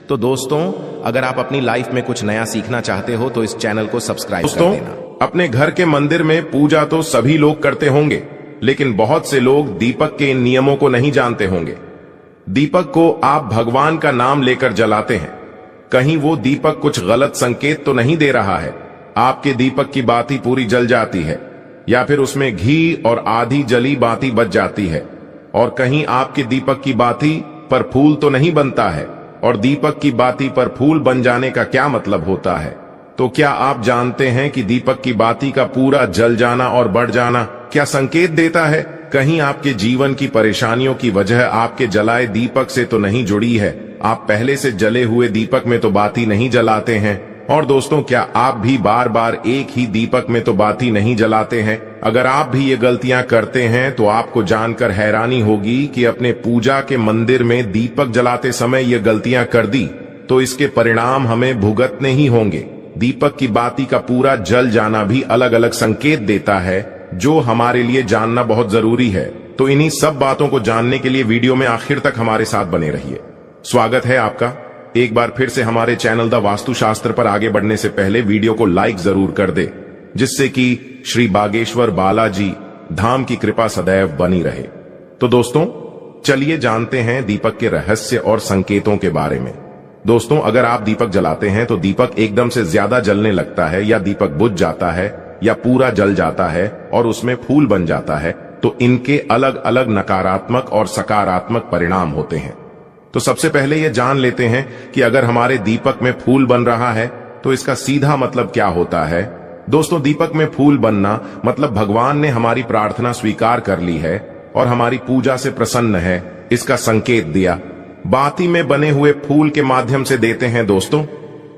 तो दोस्तों, अगर आप अपनी लाइफ में कुछ नया सीखना चाहते हो तो इस चैनल को सब्सक्राइब कर देना। अपने घर के मंदिर में पूजा तो सभी लोग करते होंगे, लेकिन बहुत से लोग दीपक के इन नियमों को नहीं जानते होंगे। दीपक को आप भगवान का नाम लेकर जलाते हैं। कहीं वो दीपक कुछ गलत संकेत तो नहीं दे रहा है? आपके दीपक की बाती पूरी जल जाती है, या फिर उसमें घी और आधी जली बाती बच जाती है? और कहीं आपके दीपक की बाती पर फूल तो नहीं बनता है? और दीपक की बाती पर फूल बन जाने का क्या मतलब होता है? तो क्या आप जानते हैं कि दीपक की बाती का पूरा जल जाना और बढ़ जाना क्या संकेत देता है? कहीं आपके जीवन की परेशानियों की वजह आपके जलाए दीपक से तो नहीं जुड़ी है? आप पहले से जले हुए दीपक में तो बाती नहीं जलाते हैं। और दोस्तों, क्या आप भी बार बार एक ही दीपक में तो बाती नहीं जलाते हैं? अगर आप भी ये गलतियां करते हैं तो आपको जानकर हैरानी होगी कि अपने पूजा के मंदिर में दीपक जलाते समय ये गलतियां कर दी तो इसके परिणाम हमें भुगतने ही होंगे। दीपक की बाती का पूरा जल जाना भी अलग अलग संकेत देता है, जो हमारे लिए जानना बहुत जरूरी है। तो इन्हीं सब बातों को जानने के लिए वीडियो में आखिर तक हमारे साथ बने रहिए। स्वागत है आपका एक बार फिर से हमारे चैनल द वास्तुशास्त्र पर। आगे बढ़ने से पहले वीडियो को लाइक जरूर कर दे, जिससे कि श्री बागेश्वर बालाजी धाम की कृपा सदैव बनी रहे। तो दोस्तों, चलिए जानते हैं दीपक के रहस्य और संकेतों के बारे में। दोस्तों, अगर आप दीपक जलाते हैं तो दीपक एकदम से ज्यादा जलने लगता है, या दीपक बुझ जाता है, या पूरा जल जाता है और उसमें फूल बन जाता है, तो इनके अलग अलग नकारात्मक और सकारात्मक परिणाम होते हैं। तो सबसे पहले यह जान लेते हैं कि अगर हमारे दीपक में फूल बन रहा है तो इसका सीधा मतलब क्या होता है। दोस्तों, दीपक में फूल बनना मतलब भगवान ने हमारी प्रार्थना स्वीकार कर ली है और हमारी पूजा से प्रसन्न है, इसका संकेत दिया। बाती में बने हुए फूल के माध्यम से देते हैं। दोस्तों,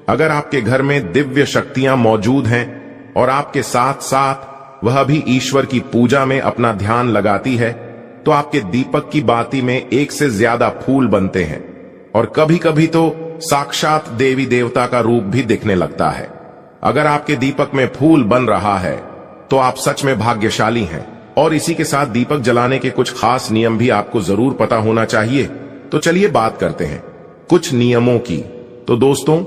अगर आपके घर में दिव्य शक्तियां मौजूद हैं और आपके साथ साथ वह भी ईश्वर की पूजा में अपना ध्यान लगाती है, तो आपके दीपक की बाती में एक से ज्यादा फूल बनते हैं और कभी कभी तो साक्षात देवी देवता का रूप भी दिखने लगता है। अगर आपके दीपक में फूल बन रहा है तो आप सच में भाग्यशाली हैं। और इसी के साथ दीपक जलाने के कुछ खास नियम भी आपको जरूर पता होना चाहिए। तो चलिए बात करते हैं कुछ नियमों की। तो दोस्तों,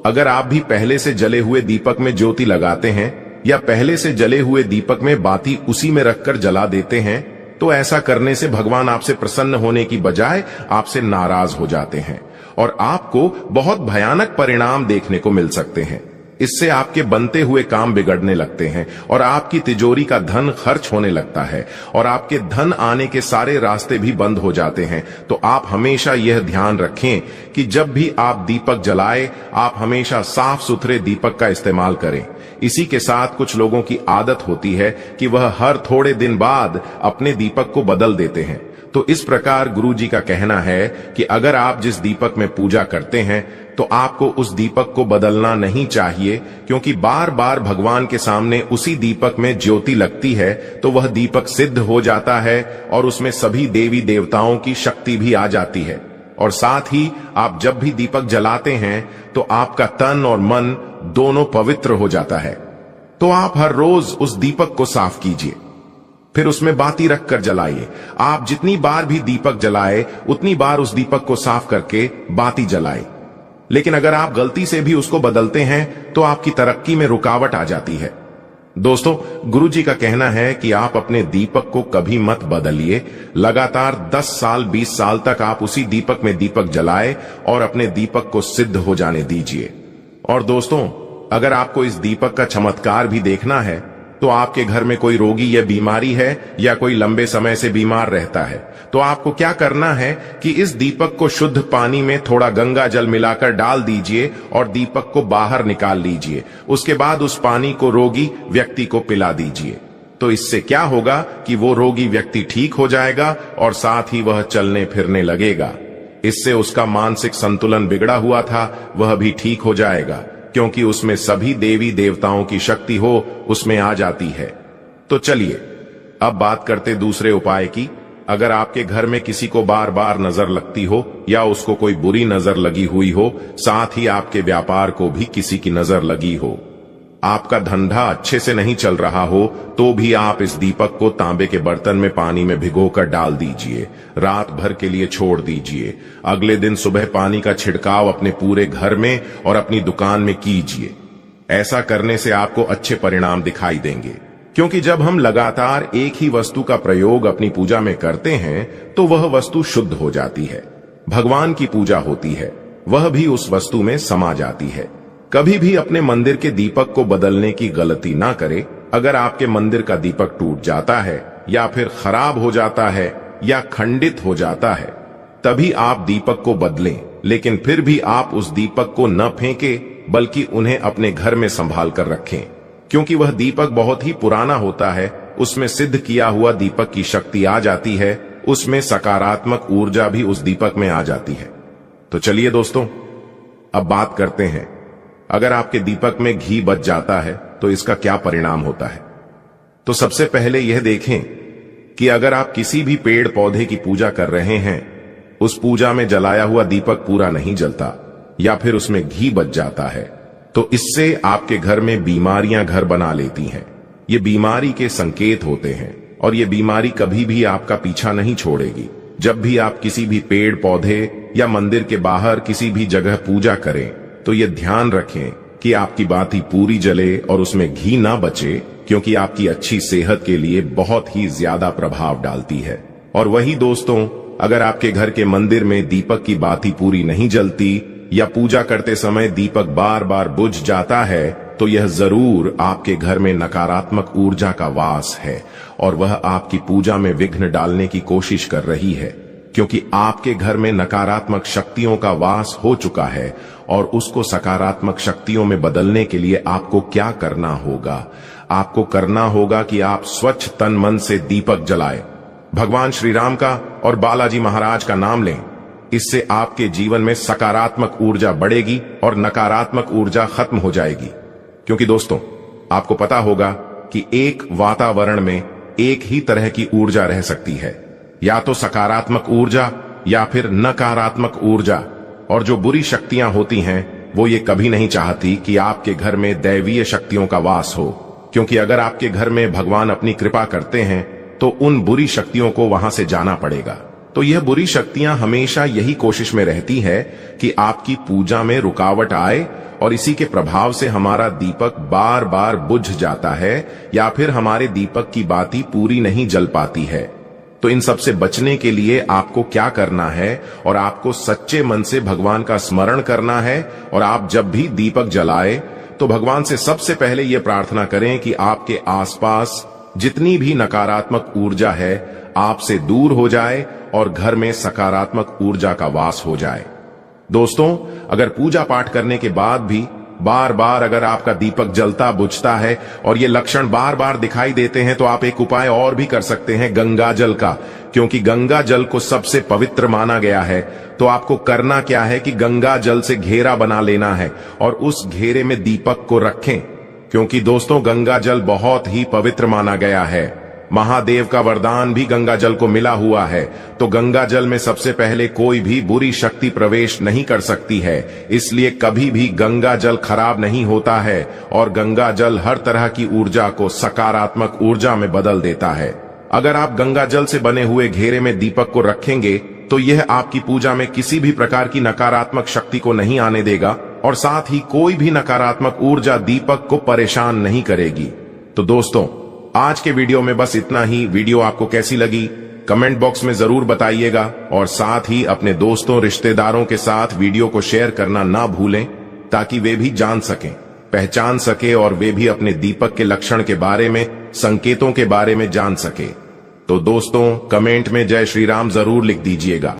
अगर आप भी पहले से जले हुए दीपक में ज्योति लगाते हैं या पहले से जले हुए दीपक में बाती उसी में रखकर जला देते हैं, तो ऐसा करने से भगवान आपसे प्रसन्न होने की बजाय आपसे नाराज हो जाते हैं और आपको बहुत भयानक परिणाम देखने को मिल सकते हैं। इससे आपके बनते हुए काम बिगड़ने लगते हैं और आपकी तिजोरी का धन खर्च होने लगता है और आपके धन आने के सारे रास्ते भी बंद हो जाते हैं। तो आप हमेशा यह ध्यान रखें कि जब भी आप दीपक जलाएं, आप हमेशा साफ सुथरे दीपक का इस्तेमाल करें। इसी के साथ कुछ लोगों की आदत होती है कि वह हर थोड़े दिन बाद अपने दीपक को बदल देते हैं। तो इस प्रकार गुरुजी का कहना है कि अगर आप जिस दीपक में पूजा करते हैं तो आपको उस दीपक को बदलना नहीं चाहिए, क्योंकि बार बार भगवान के सामने उसी दीपक में ज्योति लगती है तो वह दीपक सिद्ध हो जाता है और उसमें सभी देवी देवताओं की शक्ति भी आ जाती है। और साथ ही आप जब भी दीपक जलाते हैं तो आपका तन और मन दोनों पवित्र हो जाता है। तो आप हर रोज उस दीपक को साफ कीजिए, फिर उसमें बाती रखकर जलाइए। आप जितनी बार भी दीपक जलाए उतनी बार उस दीपक को साफ करके बाती जलाए। लेकिन अगर आप गलती से भी उसको बदलते हैं तो आपकी तरक्की में रुकावट आ जाती है। दोस्तों, गुरुजी का कहना है कि आप अपने दीपक को कभी मत बदलिए। लगातार 10 साल 20 साल तक आप उसी दीपक में दीपक जलाए और अपने दीपक को सिद्ध हो जाने दीजिए। और दोस्तों, अगर आपको इस दीपक का चमत्कार भी देखना है तो आपके घर में कोई रोगी या बीमारी है या कोई लंबे समय से बीमार रहता है, तो आपको क्या करना है कि इस दीपक को शुद्ध पानी में थोड़ा गंगा जल मिलाकर डाल दीजिए और दीपक को बाहर निकाल लीजिए। उसके बाद उस पानी को रोगी व्यक्ति को पिला दीजिए। तो इससे क्या होगा कि वो रोगी व्यक्ति ठीक हो जाएगा और साथ ही वह चलने फिरने लगेगा। इससे उसका मानसिक संतुलन बिगड़ा हुआ था वह भी ठीक हो जाएगा, क्योंकि उसमें सभी देवी देवताओं की शक्ति हो उसमें आ जाती है। तो चलिए अब बात करते दूसरे उपाय की। अगर आपके घर में किसी को बार बार नजर लगती हो या उसको कोई बुरी नजर लगी हुई हो, साथ ही आपके व्यापार को भी किसी की नजर लगी हो, आपका धंधा अच्छे से नहीं चल रहा हो तो भी आप इस दीपक को तांबे के बर्तन में पानी में भिगोकर डाल दीजिए, रात भर के लिए छोड़ दीजिए। अगले दिन सुबह पानी का छिड़काव अपने पूरे घर में और अपनी दुकान में कीजिए। ऐसा करने से आपको अच्छे परिणाम दिखाई देंगे, क्योंकि जब हम लगातार एक ही वस्तु का प्रयोग अपनी पूजा में करते हैं तो वह वस्तु शुद्ध हो जाती है। भगवान की पूजा होती है, वह भी उस वस्तु में समा जाती है। कभी भी अपने मंदिर के दीपक को बदलने की गलती ना करें। अगर आपके मंदिर का दीपक टूट जाता है या फिर खराब हो जाता है या खंडित हो जाता है, तभी आप दीपक को बदलें। लेकिन फिर भी आप उस दीपक को न फेंकें, बल्कि उन्हें अपने घर में संभाल कर रखें, क्योंकि वह दीपक बहुत ही पुराना होता है। उसमें सिद्ध किया हुआ दीपक की शक्ति आ जाती है, उसमें सकारात्मक ऊर्जा भी उस दीपक में आ जाती है। तो चलिए दोस्तों, अब बात करते हैं, अगर आपके दीपक में घी बच जाता है तो इसका क्या परिणाम होता है। तो सबसे पहले यह देखें कि अगर आप किसी भी पेड़ पौधे की पूजा कर रहे हैं, उस पूजा में जलाया हुआ दीपक पूरा नहीं जलता या फिर उसमें घी बच जाता है, तो इससे आपके घर में बीमारियां घर बना लेती हैं। ये बीमारी के संकेत होते हैं और ये बीमारी कभी भी आपका पीछा नहीं छोड़ेगी। जब भी आप किसी भी पेड़ पौधे या मंदिर के बाहर किसी भी जगह पूजा करें तो ये ध्यान रखें कि आपकी बाती पूरी जले और उसमें घी ना बचे, क्योंकि आपकी अच्छी सेहत के लिए बहुत ही ज्यादा प्रभाव डालती है। और वही दोस्तों, अगर आपके घर के मंदिर में दीपक की बाती पूरी नहीं जलती या पूजा करते समय दीपक बार बार बुझ जाता है, तो यह जरूर आपके घर में नकारात्मक ऊर्जा का वास है और वह आपकी पूजा में विघ्न डालने की कोशिश कर रही है, क्योंकि आपके घर में नकारात्मक शक्तियों का वास हो चुका है। और उसको सकारात्मक शक्तियों में बदलने के लिए आपको क्या करना होगा? आपको करना होगा कि आप स्वच्छ तन मन से दीपक जलाएं, भगवान श्री राम का और बालाजी महाराज का नाम लें। इससे आपके जीवन में सकारात्मक ऊर्जा बढ़ेगी और नकारात्मक ऊर्जा खत्म हो जाएगी। क्योंकि दोस्तों, आपको पता होगा कि एक वातावरण में एक ही तरह की ऊर्जा रह सकती है, या तो सकारात्मक ऊर्जा या फिर नकारात्मक ऊर्जा। और जो बुरी शक्तियां होती हैं, वो ये कभी नहीं चाहती कि आपके घर में दैवीय शक्तियों का वास हो, क्योंकि अगर आपके घर में भगवान अपनी कृपा करते हैं तो उन बुरी शक्तियों को वहां से जाना पड़ेगा। तो यह बुरी शक्तियां हमेशा यही कोशिश में रहती है कि आपकी पूजा में रुकावट आए, और इसी के प्रभाव से हमारा दीपक बार बार बुझ जाता है या फिर हमारे दीपक की बाती पूरी नहीं जल पाती है। तो इन सब से बचने के लिए आपको क्या करना है, और आपको सच्चे मन से भगवान का स्मरण करना है। और आप जब भी दीपक जलाए तो भगवान से सबसे पहले यह प्रार्थना करें कि आपके आसपास जितनी भी नकारात्मक ऊर्जा है आपसे दूर हो जाए और घर में सकारात्मक ऊर्जा का वास हो जाए। दोस्तों, अगर पूजा पाठ करने के बाद भी बार बार अगर आपका दीपक जलता बुझता है और ये लक्षण बार बार दिखाई देते हैं, तो आप एक उपाय और भी कर सकते हैं, गंगा जल का। क्योंकि गंगा जल को सबसे पवित्र माना गया है। तो आपको करना क्या है कि गंगा जल से घेरा बना लेना है और उस घेरे में दीपक को रखें, क्योंकि दोस्तों गंगा जल बहुत ही पवित्र माना गया है। महादेव का वरदान भी गंगा जल को मिला हुआ है। तो गंगा जल में सबसे पहले कोई भी बुरी शक्ति प्रवेश नहीं कर सकती है, इसलिए कभी भी गंगा जल खराब नहीं होता है और गंगा जल हर तरह की ऊर्जा को सकारात्मक ऊर्जा में बदल देता है। अगर आप गंगा जल से बने हुए घेरे में दीपक को रखेंगे तो यह आपकी पूजा में किसी भी प्रकार की नकारात्मक शक्ति को नहीं आने देगा और साथ ही कोई भी नकारात्मक ऊर्जा दीपक को परेशान नहीं करेगी। तो दोस्तों, आज के वीडियो में बस इतना ही। वीडियो आपको कैसी लगी कमेंट बॉक्स में जरूर बताइएगा और साथ ही अपने दोस्तों रिश्तेदारों के साथ वीडियो को शेयर करना ना भूलें, ताकि वे भी जान सकें, पहचान सके और वे भी अपने दीपक के लक्षण के बारे में, संकेतों के बारे में जान सके। तो दोस्तों, कमेंट में जय श्री राम जरूर लिख दीजिएगा।